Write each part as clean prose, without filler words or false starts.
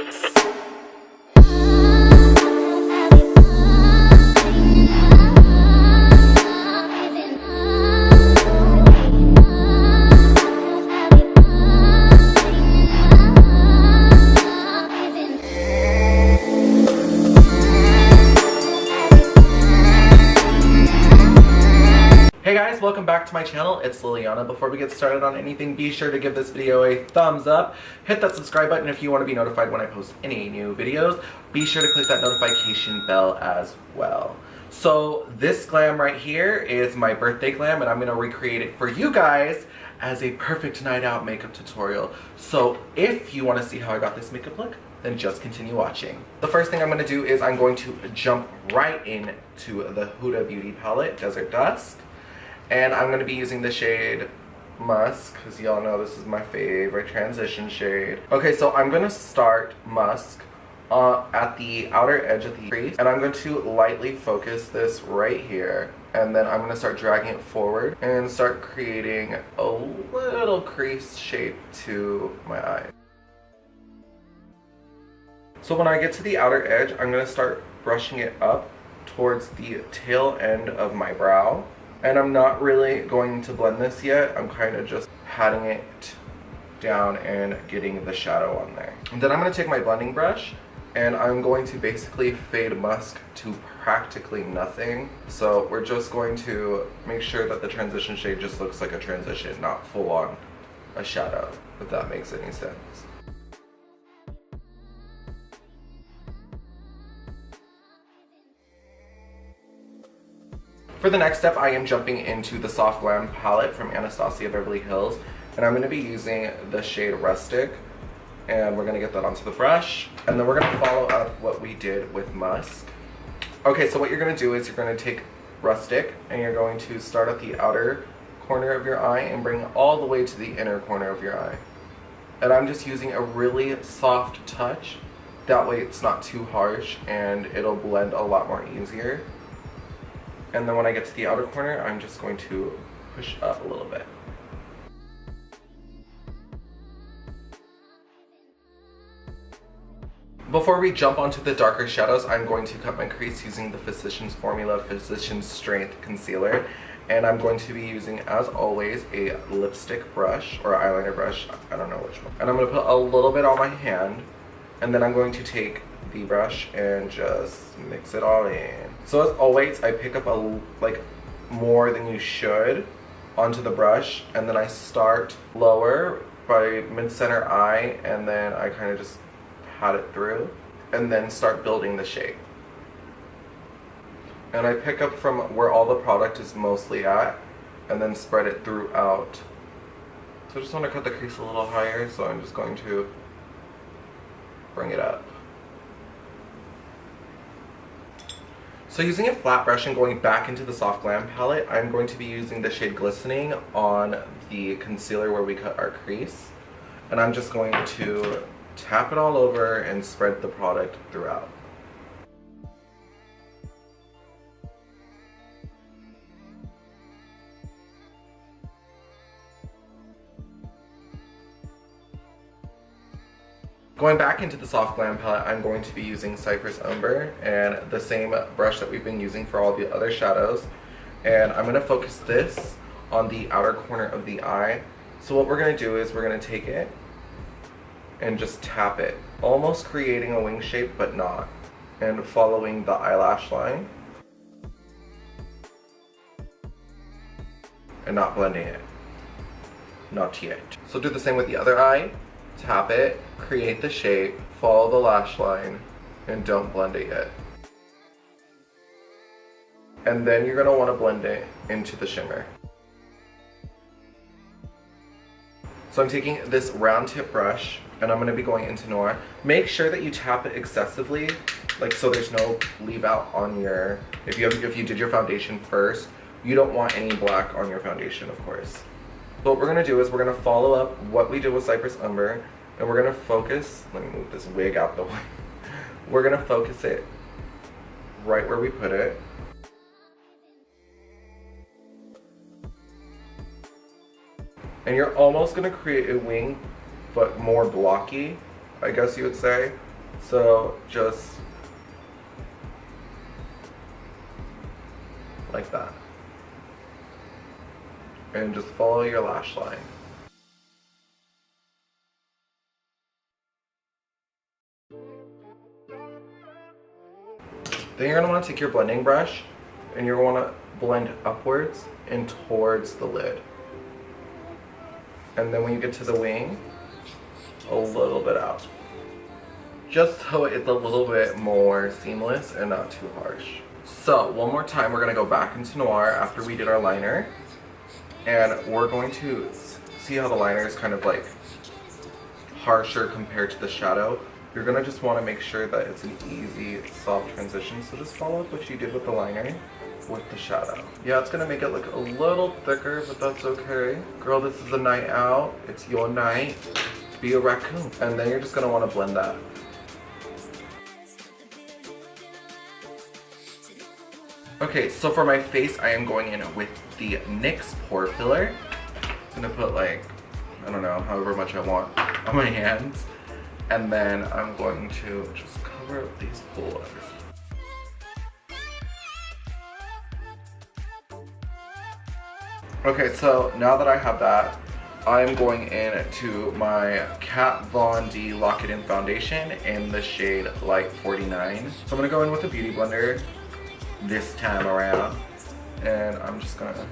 Hey guys, welcome back to my channel. It's Liliana. Before we get started on anything, be sure to give this video a thumbs up. Hit that subscribe button if you want to be notified when I post any new videos. Be sure to click that notification bell as well. So this glam right here is my birthday glam, and I'm going to recreate it for you guys as a perfect night out makeup tutorial. So if you want to see how I got this makeup look, then just continue watching. The first thing I'm going to do is I'm going to jump right into the Huda Beauty palette, Desert Dusk. And I'm going to be using the shade Musk, because y'all know this is my favorite transition shade. Okay, so I'm going to start Musk at the outer edge of the crease. And I'm going to lightly focus this right here. And then I'm going to start dragging it forward and start creating a little crease shape to my eye. So when I get to the outer edge, I'm going to start brushing it up towards the tail end of my brow. And I'm not really going to blend this yet. I'm kind of just patting it down and getting the shadow on there. And then I'm going to take my blending brush and I'm going to basically fade Musk to practically nothing. So we're just going to make sure that the transition shade just looks like a transition, not full on a shadow, if that makes any sense. For the next step, I am jumping into the Soft Glam palette from Anastasia, Beverly Hills, and I'm going to be using the shade Rustic, and we're going to get that onto the brush, and then we're going to follow up what we did with Musk. Okay, so what you're going to do is you're going to take Rustic, and you're going to start at the outer corner of your eye and bring it all the way to the inner corner of your eye. And I'm just using a really soft touch, that way it's not too harsh, and it'll blend a lot more easier. And then when I get to the outer corner, I'm just going to push up a little bit. Before we jump onto the darker shadows, I'm going to cut my crease using the Physicians Formula Physician Strength Concealer. And I'm going to be using, as always, a lipstick brush or eyeliner brush. I don't know which one. And I'm going to put a little bit on my hand. And then I'm going to take the brush and just mix it all in. So as always, I pick up more than you should onto the brush, and then I start lower by mid-center eye, and then I kind of just pat it through and then start building the shape. And I pick up from where all the product is mostly at and then spread it throughout. So I just want to cut the crease a little higher, so I'm just going to bring it up. So using a flat brush and going back into the Soft Glam palette, I'm going to be using the shade Glistening on the concealer where we cut our crease. And I'm just going to tap it all over and spread the product throughout. Going back into the Soft Glam palette, I'm going to be using Cypress Umber and the same brush that we've been using for all the other shadows. And I'm going to focus this on the outer corner of the eye. So what we're going to do is we're going to take it and just tap it, almost creating a wing shape but not, and following the eyelash line and not blending it. Not yet. So do the same with the other eye. Tap it, create the shape, follow the lash line, and don't blend it yet. And then you're going to want to blend it into the shimmer. So I'm taking this round tip brush and I'm going to be going into Noir. Make sure that you tap it excessively, like so there's no leave out on your, if you did your foundation first, you don't want any black on your foundation, of course. So what we're going to do is we're going to follow up what we did with Cypress Umber, and we're going to focus, let me move this wig out the way. We're going to focus it right where we put it. And you're almost going to create a wing, but more blocky, I guess you would say. So just like that. And just follow your lash line. Then you're going to want to take your blending brush and you're going to want to blend upwards and towards the lid. And then when you get to the wing, a little bit out. Just so it's a little bit more seamless and not too harsh. So one more time, we're going to go back into Noir after we did our liner. And we're going to see how the liner is kind of like harsher compared to the shadow. You're going to just want to make sure that it's an easy, soft transition. So just follow up what you did with the liner with the shadow. Yeah, it's going to make it look a little thicker, but that's okay. Girl, this is a night out. It's your night. Be a raccoon. And then you're just going to want to blend that. Okay, so for my face, I am going in with the NYX Pore Filler. I'm going to put like, I don't know, however much I want on my hands. And then I'm going to just cover up these pores. Okay, so now that I have that, I'm going in to my Kat Von D Lock It In Foundation in the shade Light 49. So I'm going to go in with a beauty blender this time around. And I'm just going to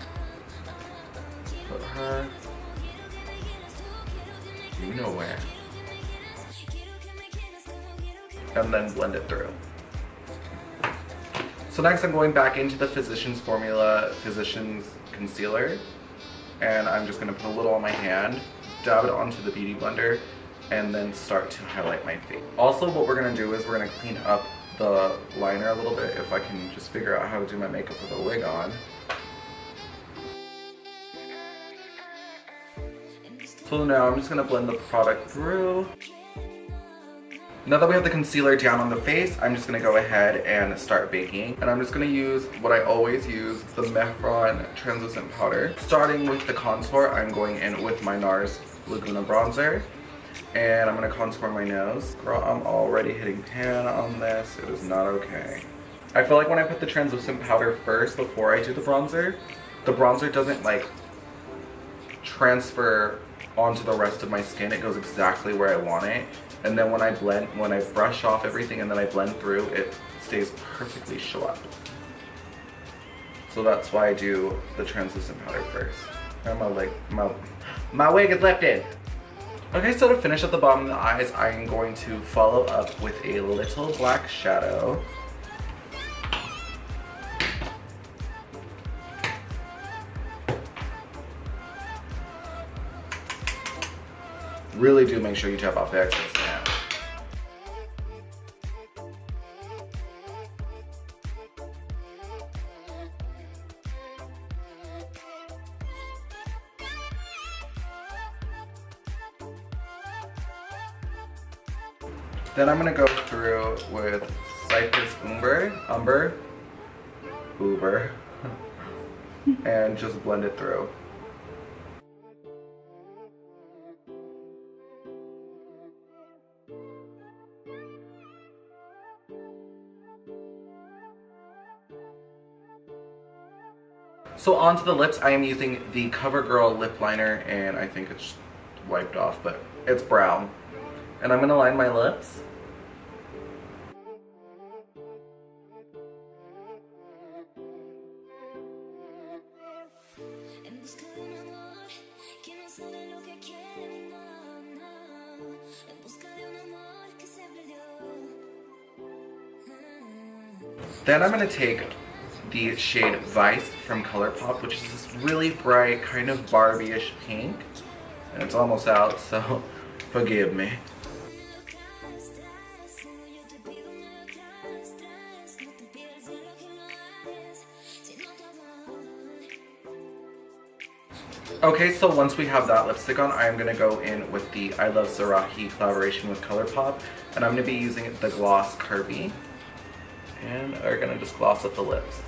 put her, you know where. And then blend it through. So next I'm going back into the Physicians Formula Physicians Concealer. And I'm just going to put a little on my hand, dab it onto the beauty blender, and then start to highlight my face. Also, what we're going to do is we're going to clean up the liner a little bit if I can just figure out how to do my makeup with a wig on. So now I'm just going to blend the product through. Now that we have the concealer down on the face, I'm just going to go ahead and start baking. And I'm just going to use what I always use, the Mehron translucent powder. Starting with the contour, I'm going in with my NARS Laguna bronzer. And I'm going to contour my nose. Girl, I'm already hitting tan on this. It is not okay. I feel like when I put the translucent powder first before I do the bronzer doesn't like transfer onto the rest of my skin. It goes exactly where I want it. And then when I brush off everything and then I blend through, it stays perfectly shut. So that's why I do the translucent powder first. And my wig is lifted. Okay, so to finish at the bottom of the eyes, I'm going to follow up with a little black shadow. Really do make sure you tap off the excess now. Then I'm going to go through with Cypress Umber, and just blend it through. So onto the lips, I am using the Covergir lip liner, and I think it's wiped off, but it's brown. And I'm gonna line my lips. Then I'm gonna take the shade Vice from Colourpop, which is this really bright, kind of Barbie-ish pink. And it's almost out, so forgive me. Okay, so once we have that lipstick on, I am going to go in with the I Love Sarahi collaboration with Colourpop. And I'm going to be using the Gloss Curvy. And we're going to just gloss up the lips.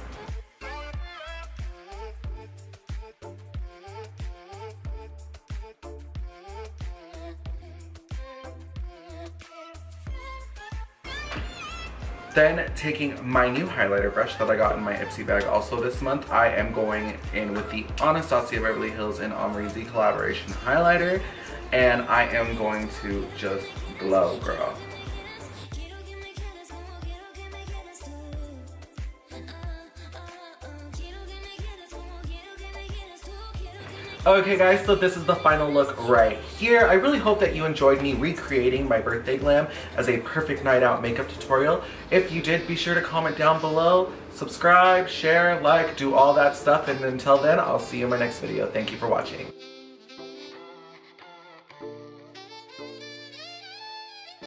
Then taking my new highlighter brush that I got in my Ipsy bag also this month, I am going in with the Anastasia Beverly Hills and Omrizi collaboration highlighter, and I am going to just glow, girl. Okay guys, so this is the final look right here. I really hope that you enjoyed me recreating my birthday glam as a perfect night out makeup tutorial. If you did, be sure to comment down below, subscribe, share, like, do all that stuff, and until then, I'll see you in my next video. Thank you for watching.